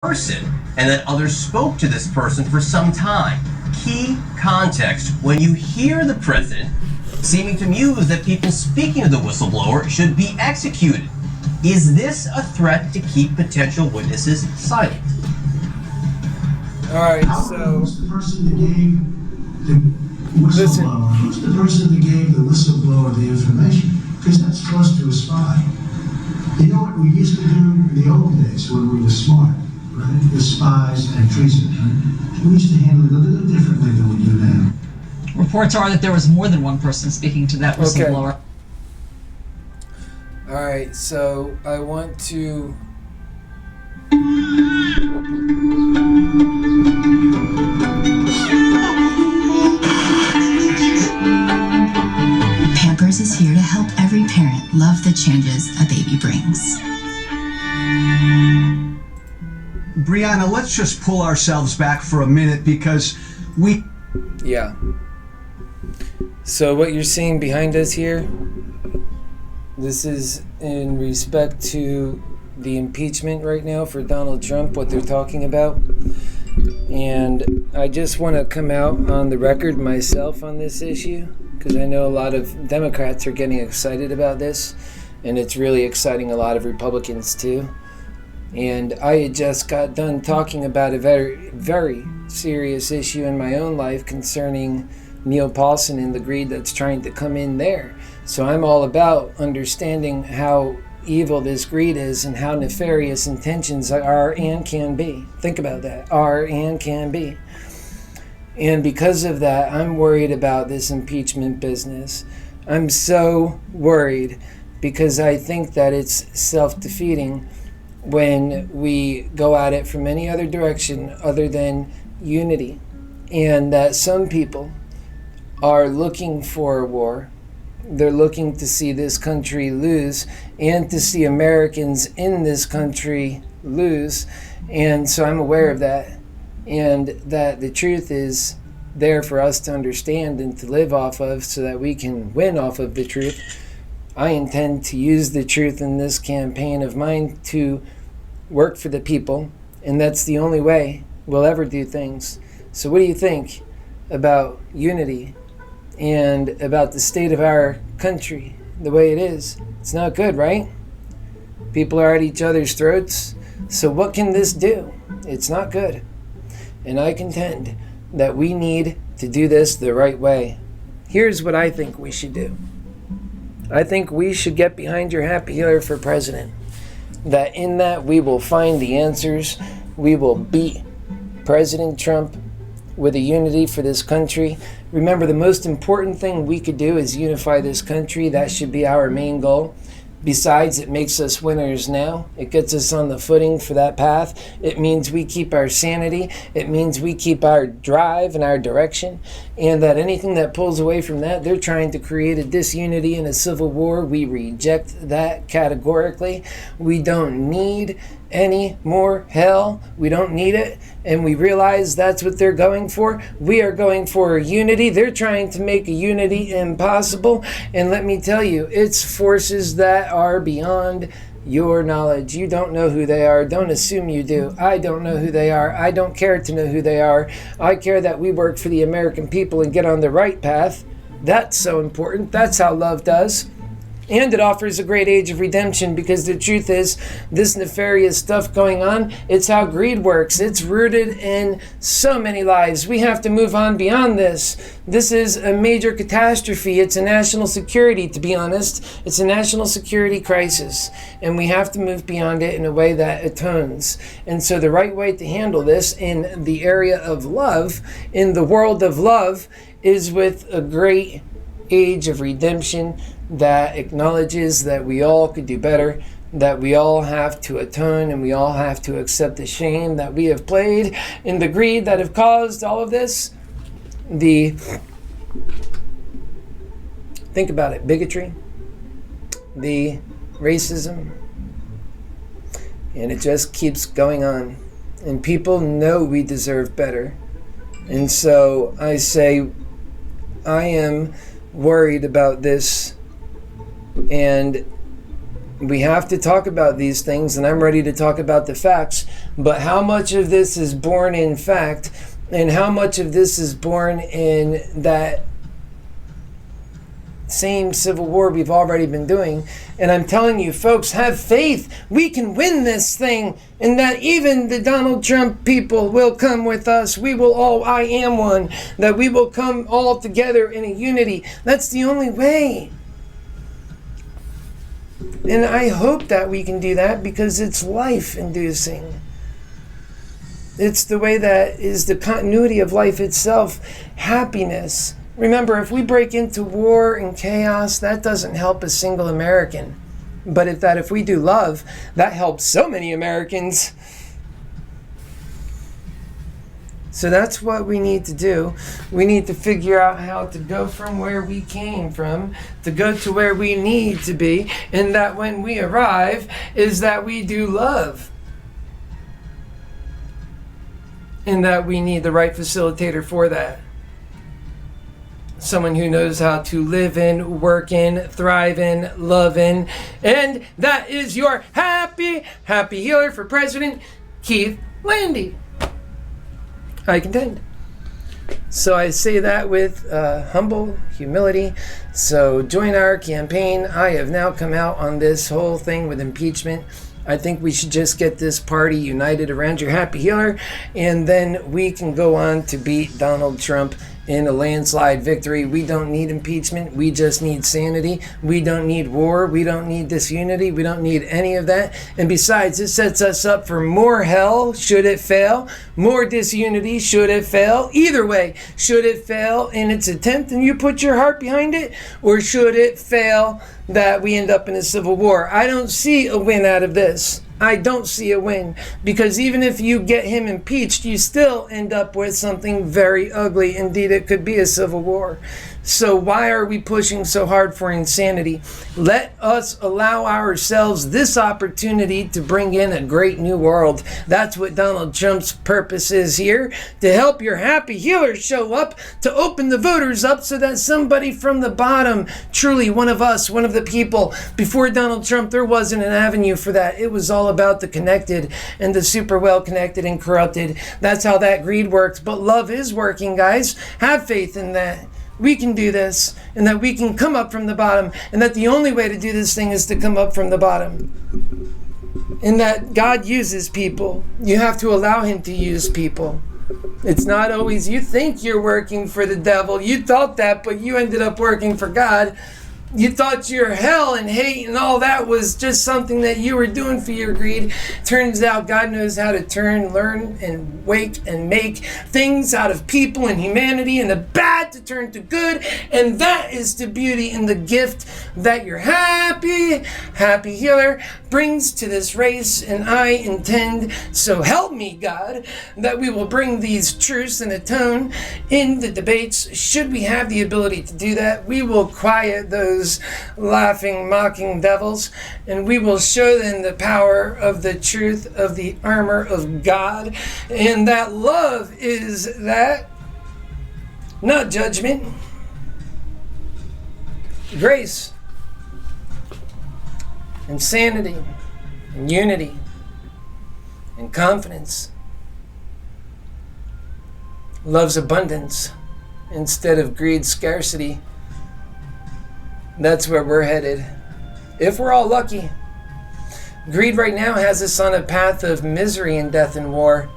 person and that others spoke to this person for some time. Key context: when you hear the president seeming to muse that people speaking to the whistleblower should be executed, is this a threat to keep potential witnesses silent? All right, so who's the person that gave the whistleblower? Who's the person that gave the whistleblower the information? Because that's close to a spy. You know what we used to do in the old days when we were smart, right? The spies and treason. Right? We used to handle it a little differently than we do now. Reports are that there was more than one person speaking to that whistleblower. Okay. All right, so I want to... Pampers is here to help every parent love the changes a baby brings. Brianna, let's just pull ourselves back for a minute because we... Yeah. So what you're seeing behind us here, this is in respect to the impeachment right now for Donald Trump, what they're talking about. And I just want to come out on the record myself on this issue, because I know a lot of Democrats are getting excited about this, and it's really exciting a lot of Republicans too. And I had just got done talking about a very, very serious issue in my own life concerning Neil Paulson and the greed that's trying to come in there. So I'm all about understanding how evil this greed is and how nefarious intentions are and can be. Think about that. Are and can be. And because of that, I'm worried about this impeachment business. I'm so worried because I think that it's self-defeating when we go at it from any other direction other than unity. And that some people are looking for a war. They're looking to see this country lose and to see Americans in this country lose. And so I'm aware of that, and that the truth is there for us to understand and to live off of so that we can win off of the truth. I intend to use the truth in this campaign of mine to work for the people, and that's the only way we'll ever do things. So what do you think about unity and about the state of our country the way it is? It's not good, right? People are at each other's throats. So what can this do? It's not good. And I contend that we need to do this the right way. Here's what I think we should do. I think we should get behind your Happy Healer for President. That in that we will find the answers. We will beat President Trump with a unity for this country. Remember, the most important thing we could do is unify this country. That should be our main goal. Besides, it makes us winners now. It gets us on the footing for that path. It means we keep our sanity. It means we keep our drive and our direction. And that anything that pulls away from that, they're trying to create a disunity and a civil war. We reject that categorically. We don't need any more hell. We don't need it. And we realize that's what they're going for. We are going for unity. They're trying to make a unity impossible. And let me tell you, it's forces that are beyond your knowledge. You don't know who they are. Don't assume you do. I don't know who they are. I don't care to know who they are. I care that we work for the American people and get on the right path. That's so important. That's how love does. And it offers a great age of redemption, because the truth is, this nefarious stuff going on, it's how greed works. It's rooted in so many lives. We have to move on beyond this. This is a major catastrophe. It's a national security, to be honest. It's a national security crisis. And we have to move beyond it in a way that atones. And so the right way to handle this in the area of love, in the world of love, is with a great age of redemption that acknowledges that we all could do better, that we all have to atone, and we all have to accept the shame that we have played in the greed that have caused all of this. Think about it, bigotry, the racism, and it just keeps going on. And people know we deserve better. And so I say, I am worried about this, and We have to talk about these things, and I'm ready to talk about the facts. But how much of this is born in fact, and how much of this is born in that same civil war we've already been doing? And I'm telling you, folks, have faith. We can win this thing, and that even the Donald Trump people will come with us. We will all, I am one, that we will come all together in a unity. That's the only way. And I hope that we can do that, because it's life-inducing. It's the way that is the continuity of life itself. Happiness. Remember, if we break into war and chaos, that doesn't help a single American. But if we do love, that helps so many Americans. So that's what we need to do. We need to figure out how to go from where we came from to go to where we need to be. And that when we arrive is that we do love. And that we need the right facilitator for that. Someone who knows how to live in, work in, thrive in, love in. And that is your happy healer for President, Keith Landi. I contend. So I say that with humble humility. So join our campaign. I have now come out on this whole thing with impeachment. I think we should just get this party united around your happy healer, and then we can go on to beat Donald Trump in a landslide victory. We don't need impeachment. We just need sanity. We don't need war. We don't need disunity. We don't need any of that. And besides, it sets us up for more hell, should it fail, more disunity, should it fail. Either way, should it fail in its attempt and you put your heart behind it, or should it fail that we end up in a civil war? I don't see a win out of this. I don't see a win, because even if you get him impeached, you still end up with something very ugly. Indeed, it could be a civil war. So why are we pushing so hard for insanity? Let us allow ourselves this opportunity to bring in a great new world. That's what Donald Trump's purpose is here, to help your happy healer show up, to open the voters up so that somebody from the bottom, truly one of us, one of the people. Before Donald Trump, there wasn't an avenue for that. It was all about the connected and the super well connected and corrupted. That's how that greed works. But love is working, guys. Have faith in that. We can do this, and that we can come up from the bottom, and that the only way to do this thing is to come up from the bottom. And that God uses people. You have to allow him to use people. It's not always, you think you're working for the devil. You thought that, but you ended up working for God. You thought your hell and hate and all that was just something that you were doing for your greed. Turns out God knows how to turn, learn, and wake and make things out of people and humanity, and the bad to turn to good. And that is the beauty and the gift that your happy healer brings to this race. And I intend, so help me God, that we will bring these truths and atone in the debates. Should we have the ability to do that, we will quiet those laughing, mocking devils, and we will show them the power of the truth of the armor of God. And that love is that, not judgment, grace, and sanity, and unity, and confidence. Love's abundance instead of greed, scarcity. That's where we're headed, if we're all lucky. Greed right now has us on a path of misery and death and war.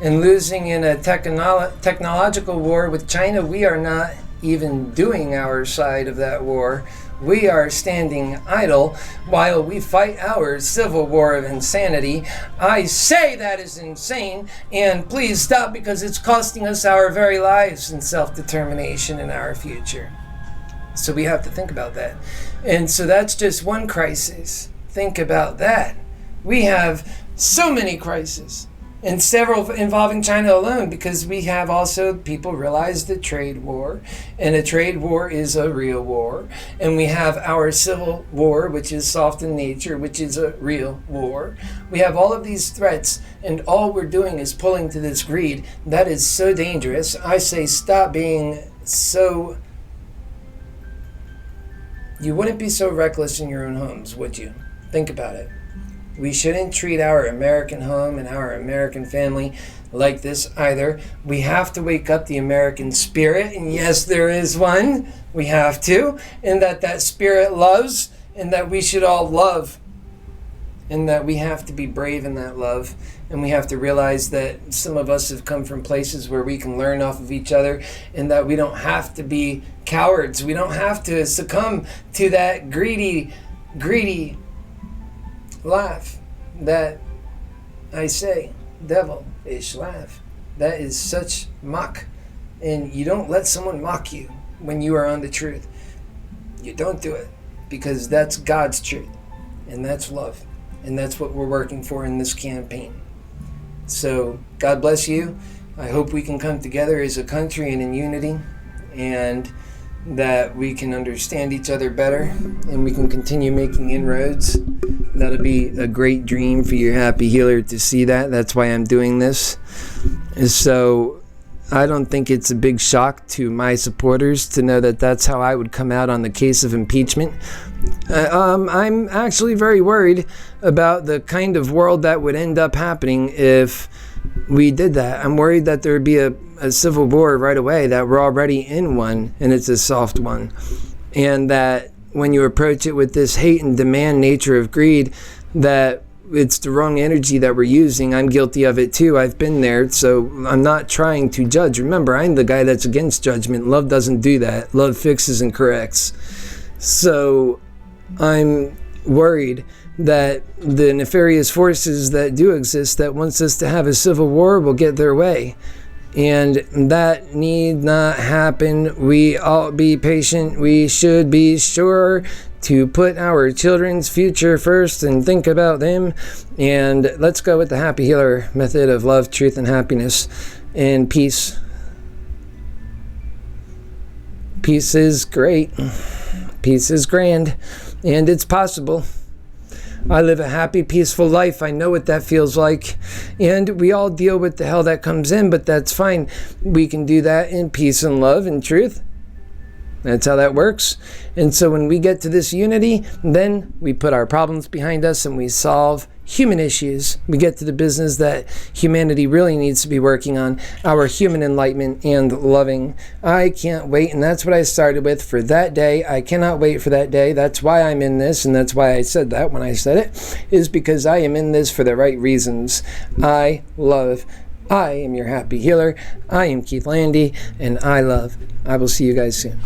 And losing in a technological war with China, we are not even doing our side of that war. We are standing idle while we fight our civil war of insanity. I say that is insane, and please stop, because it's costing us our very lives and self-determination in our future. So we have to think about that. And so that's just one crisis. Think about that. We have so many crises, and several involving China alone, because we have also people realize the trade war, and a trade war is a real war. And we have our civil war, which is soft in nature, which is a real war. We have all of these threats, and all we're doing is pulling to this greed. That is so dangerous. I say stop being so... You wouldn't be so reckless in your own homes, would you? Think about it. We shouldn't treat our American home and our American family like this either. We have to wake up the American spirit, and yes, there is one. We have to, and that spirit loves, and that we should all love, and that we have to be brave in that love, and we have to realize that some of us have come from places where we can learn off of each other, and that we don't have to be cowards. We don't have to succumb to that greedy laugh, that, I say, devilish laugh. That is such mock, and you don't let someone mock you when you are on the truth. You don't do it, because that's God's truth, and that's love, and that's what we're working for in this campaign. So God bless you. I hope we can come together as a country and in unity, and that we can understand each other better, and we can continue making inroads. That'll be a great dream for your Happy Healer to see that. That's why I'm doing this. So I don't think it's a big shock to my supporters to know that that's how I would come out on the case of impeachment. I'm actually very worried about the kind of world that would end up happening if we did that. I'm worried that there would be a civil war right away, that we're already in one, and it's a soft one. And that when you approach it with this hate and demand nature of greed, that it's the wrong energy that we're using. I'm guilty of it too. I've been there, so I'm not trying to judge. Remember, I'm the guy that's against judgment. Love doesn't do that. Love fixes and corrects. So I'm worried that the nefarious forces that do exist that wants us to have a civil war will get their way. And that need not happen. We all be patient. We should be sure to put our children's future first and think about them. And let's go with the Happy Healer method of love, truth, and happiness, and peace. Peace is great. Peace is grand. And it's possible. I live a happy, peaceful life. I know what that feels like. And we all deal with the hell that comes in, but that's fine. We can do that in peace and love and truth. That's how that works. And so when we get to this unity, then we put our problems behind us and we solve human issues. We get to the business that humanity really needs to be working on, our human enlightenment and loving. I can't wait, and that's what I started with for that day. I cannot wait for that day. That's why I'm in this, and that's why I said that when I said it, is because I am in this for the right reasons. I love. I am your Happy Healer. I am Keith Landi, and I love. I will see you guys soon.